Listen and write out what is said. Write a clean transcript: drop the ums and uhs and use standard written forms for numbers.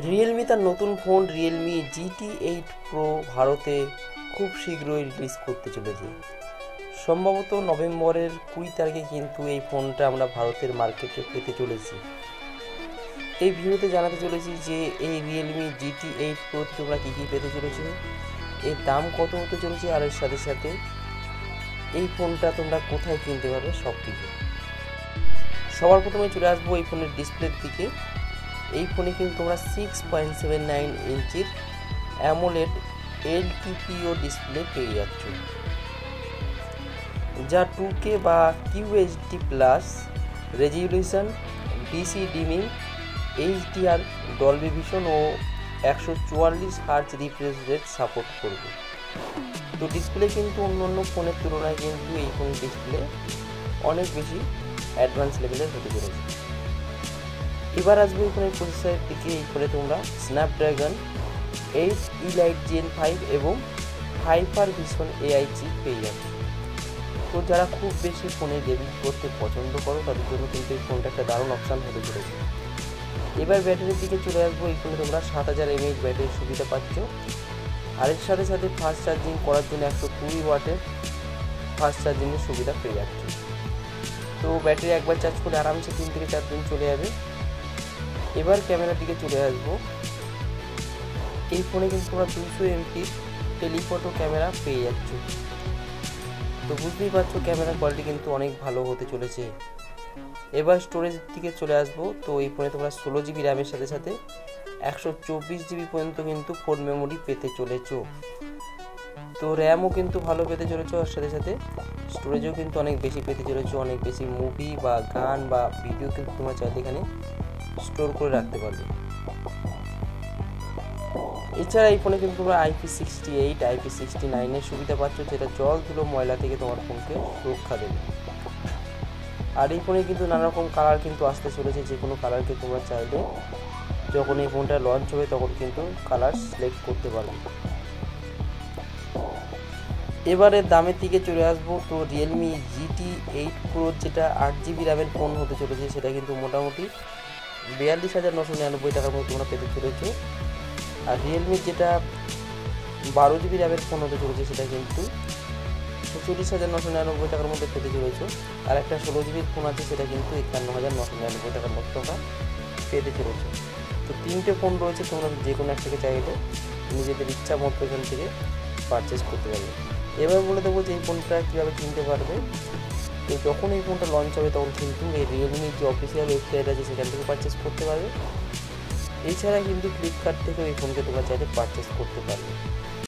Realme তার নতুন phone Realme GT8 pro ভারতে খুব শীঘ্রই রিলিজ করতে চলেছে। সম্ভবত নভেম্বরের 20 তারিখে কিন্তু এই ফোনটা আমরা ভারতের মার্কেটে পেতে চলেছি। এই ভিডিওতে জানাতে চলেছি যে এই রিয়েলমি GT8 প্রো তোমরা কী কী পেতে চলেছো, এর দাম কত হতে চলেছে, আর এর সাথে সাথে এই ফোনটা তোমরা কোথায় কিনতে পারবে সব কিছু। সবার প্রথমে চলে আসবো এই ফোনের ডিসপ্লের দিকে। এই ফোনে কিন্তু তোমরা 6.79 ইঞ্চির অ্যামোলেড LTPO ডিসপ্লে পেয়ে যাচ্ছ, যা 2K বা QHD plus resolution, DC dimming, HDR, Dolby vision ও 144 হার্জ রিফ্রেশ রেট সাপোর্ট করবে। তো ডিসপ্লে কিন্তু অন্যান্য ফোনের তুলনায় কিন্তু এই ফোনের ডিসপ্লে অনেক বেশি অ্যাডভান্স লেভেলের হতে চলেছে। এবার আসবে এই ফোনের প্রসেসরের দিকে। এই ফোনে তোমরা স্ন্যাপড্রাগন 8 Elite Gen 5 এবং হাইপার ভিশন AI চিপ পেয়ে যাবে। তো যারা খুব বেশি ফোনে গেমিং করতে পছন্দ করো তাদের জন্য কিন্তু এই ফোনটা একটা দারুণ অপশান হতে চলেছে। এবার ব্যাটারির দিকে চলে আসবো। এই ফোনে তোমরা 7000 mAh ব্যাটারির সুবিধা পাচ্ছ, আর এর সাথে সাথে ফাস্ট চার্জিং করার জন্য 120 ওয়াটের ফাস্ট চার্জিংয়ের সুবিধা পেয়ে যাচ্ছে। তো ব্যাটারি একবার চার্জ করে আরামসে 3 থেকে 4 দিন চলে যাবে। এবার ক্যামেরার দিকে চলে আসবো। এই ফোনে কিন্তু তোমরা 200 MP টেলিফটো ক্যামেরা পেয়ে যাচ্ছ। তো বুঝতেই পারছো ক্যামেরার কোয়ালিটি কিন্তু অনেক ভালো হতে চলেছে। এবার স্টোরেজের দিকে চলে আসবো। তো এই ফোনে তোমরা 16GB র্যামের সাথে সাথে 124GB পর্যন্ত কিন্তু ফোন মেমোরি পেতে চলেছ। তো র্যামও কিন্তু ভালো পেতে চলেছ, আর সাথে সাথে স্টোরেজও কিন্তু অনেক বেশি পেতে চলেছ। অনেক বেশি মুভি বা গান বা ভিডিও কিন্তু তোমরা চাইলে এখানে স্টোর করে রাখতে পারবে। এছাড়া এই ফোনে কিন্তু তোমরা IP68, IP69 এর সুবিধা পাচ্ছ, যেটা জল ধুলো ময়লা থেকে তোমার ফোনকে সুরক্ষা দেবে। আর এই ফোনে কিন্তু নানা রকম কালার কিন্তু আসতে চলেছে, যে কোনো কালারকে তোমরা চাইলে যখন এই ফোনটা লঞ্চ হবে তখন কিন্তু কালার সিলেক্ট করতে পারবে। এবারে দামের দিকে চলে আসবো। তো রিয়েলমি GT8 প্রো যেটা 8GB র্যামের ফোন হতে চলেছে, সেটা কিন্তু মোটামুটি 42,999 টাকার মধ্যে তোমরা পেতে চলেছো। আর রিয়েলমির যেটা 12GB র্যামের ফোন হতে চলেছে, সেটা কিন্তু 46,999 টাকার মধ্যে পেতে চলেছো। আর একটা 16GB ফোন আছে, সেটা কিন্তু 51,999 টাকার মধ্যে তোমরা পেতে চলেছো। তো 3টে ফোন রয়েছে, তোমরা যে কোনো একটাকে চাইলে নিজেদের ইচ্ছা মতো এখান থেকে পারচেস করতে পারবে। এবার বলে দেবো যে এই ফোনটা কীভাবে কিনতে পারবে। তো যখন এই ফোনটা লঞ্চ হবে তখন কিন্তু এই রিয়েলমির যে অফিসিয়াল ওয়েবসাইট আছে সেখান থেকে পারচেস করতে পারবে। এছাড়া কিন্তু ফ্লিপকার্ট থেকেও এই ফোনকে তোমরা চাইলে পারচেস করতে পারবে।